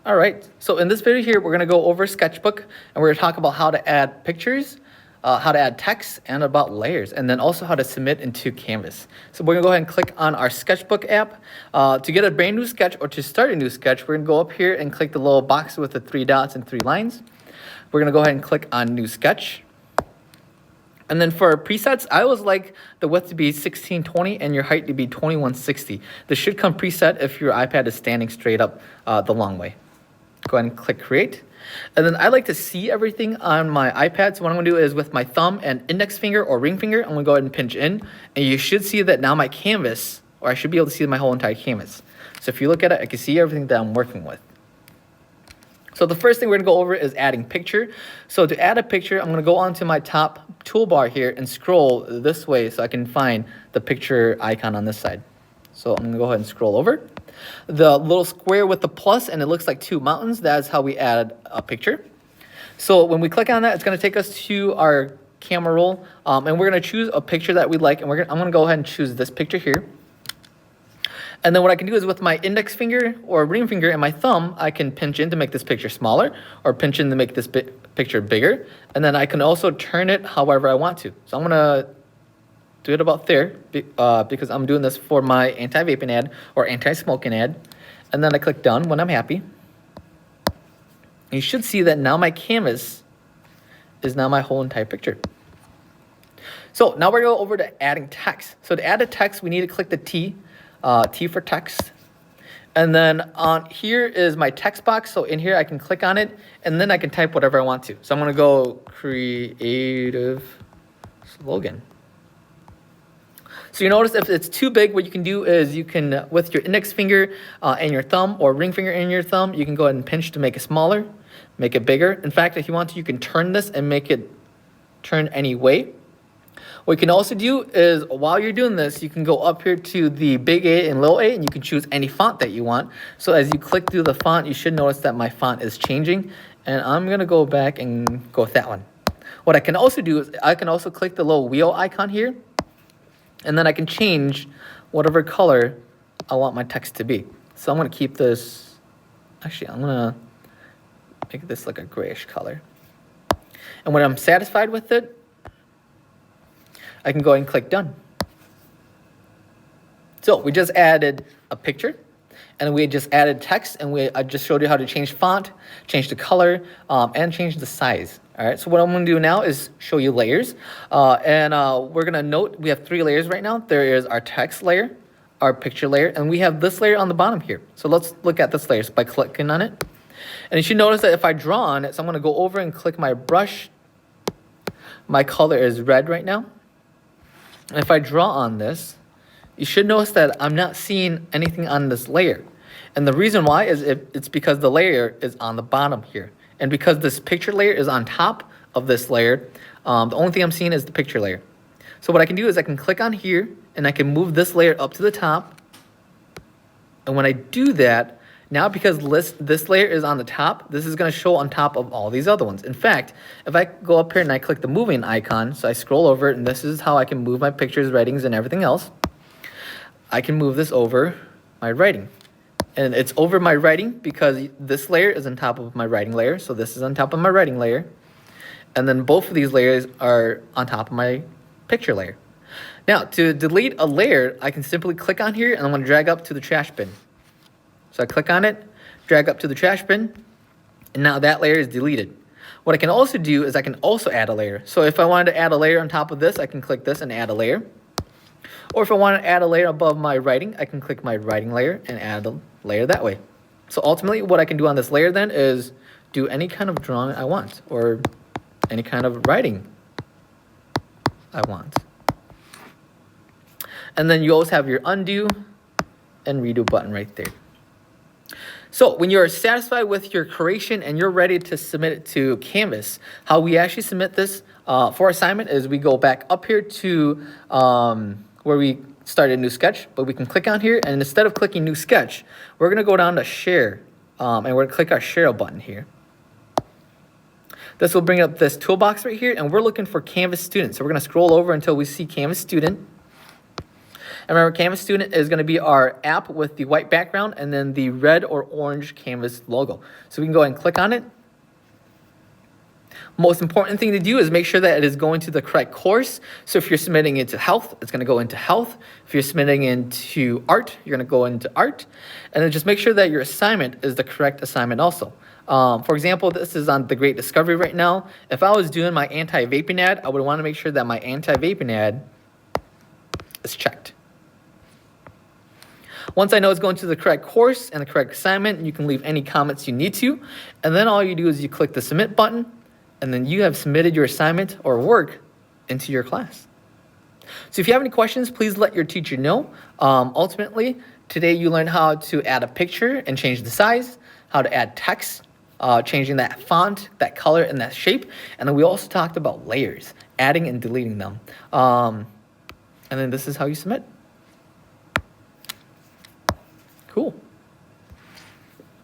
All right, so in this video here, we're gonna go over Sketchbook and we're gonna talk about how to add pictures, how to add text, and about layers, and then also how to submit into Canvas. So we're gonna go ahead and click on our Sketchbook app. To get a brand new sketch or to start a new sketch, we're gonna go up here and click the little box with the 3 dots and 3 lines. We're gonna go ahead and click on New Sketch. And then for presets, I always like the width to be 1620 and your height to be 2160. This should come preset if your iPad is standing straight up the long way. Go ahead and click create. And then I like to see everything on my iPad. So what I'm gonna do is with my thumb and index finger or ring finger, I'm gonna go ahead and pinch in. And you should see that now my canvas, or I should be able to see my whole entire canvas. So if you look at it, I can see everything that I'm working with. So the first thing we're gonna go over is adding picture. So to add a picture, I'm gonna go onto my top toolbar here and scroll this way so I can find the picture icon on this side. So I'm gonna go ahead and scroll over. The little square with the plus and it looks like 2 mountains, that's how we add a picture. So when we click on that, it's gonna take us to our camera roll and we're gonna choose a picture that we like, and I'm gonna go ahead and choose this picture here. And then what I can do is with my index finger or ring finger and my thumb, I can pinch in to make this picture smaller or pinch in to make this picture bigger. And then I can also turn it however I want to. So I'm gonna do it about there because I'm doing this for my anti-vaping ad or anti-smoking ad. And then I click done when I'm happy. You should see that now my canvas is now my whole entire picture. So now we're gonna go over to adding text. So to add a text, we need to click the T for text. And then on here is my text box. So in here I can click on it and then I can type whatever I want to. So I'm gonna go creative slogan. So you notice if it's too big, what you can do is you can, with your index finger and your thumb or ring finger and your thumb, you can go ahead and pinch to make it smaller, make it bigger. In fact, if you want to, you can turn this and make it turn any way. What you can also do is while you're doing this, you can go up here to the big A and little a and you can choose any font that you want. So as you click through the font, you should notice that my font is changing. And I'm gonna go back and go with that one. What I can also do is I can also click the little wheel icon here. And then I can change whatever color I want my text to be. So I'm gonna keep this, actually I'm gonna make this like a grayish color. And when I'm satisfied with it, I can go ahead and click done. So we just added a picture and we just added text and I just showed you how to change font, change the color, and change the size. All right, so what I'm gonna do now is show you layers. We're gonna note we have 3 layers right now. There is our text layer, our picture layer, and we have this layer on the bottom here. So let's look at this layer by clicking on it. And you should notice that if I draw on it, so I'm gonna go over and click my brush. My color is red right now. And if I draw on this, you should notice that I'm not seeing anything on this layer. And the reason why is it's because the layer is on the bottom here. And because this picture layer is on top of this layer, the only thing I'm seeing is the picture layer. So what I can do is I can click on here and I can move this layer up to the top. And when I do that, now because this layer is on the top, this is gonna show on top of all these other ones. In fact, if I go up here and I click the moving icon, so I scroll over and this is how I can move my pictures, writings, and everything else. I can move this over my writing. And it's over my writing because this layer is on top of my writing layer. So this is on top of my writing layer. And then both of these layers are on top of my picture layer. Now, to delete a layer, I can simply click on here and I'm gonna drag up to the trash bin. So I click on it, drag up to the trash bin, and now that layer is deleted. What I can also do is I can also add a layer. So if I wanted to add a layer on top of this, I can click this and add a layer. Or if I want to add a layer above my writing, I can click my writing layer and add a layer that way. So ultimately, what I can do on this layer then is do any kind of drawing I want or any kind of writing I want. And then you always have your undo and redo button right there. So when you're satisfied with your creation and you're ready to submit it to Canvas, how we actually submit this for assignment is we go back up here to where we started a new sketch, but we can click on here and instead of clicking new sketch, we're gonna go down to share and we're gonna click our share button here. This will bring up this toolbox right here and we're looking for Canvas student. So we're gonna scroll over until we see Canvas student. And remember, Canvas Student is going to be our app with the white background and then the red or orange Canvas logo. So we can go ahead and click on it. Most important thing to do is make sure that it is going to the correct course. So if you're submitting into health, it's going to go into health. If you're submitting into art, you're going to go into art. And then just make sure that your assignment is the correct assignment also. For example, this is on the Great Discovery right now. If I was doing my anti-vaping ad, I would want to make sure that my anti-vaping ad is checked. Once I know it's going to the correct course and the correct assignment, you can leave any comments you need to. And then all you do is you click the submit button, and then you have submitted your assignment or work into your class. So if you have any questions, please let your teacher know. Ultimately, today you learned how to add a picture and change the size, how to add text, changing that font, that color, and that shape. And then we also talked about layers, adding and deleting them. And then this is how you submit. Cool.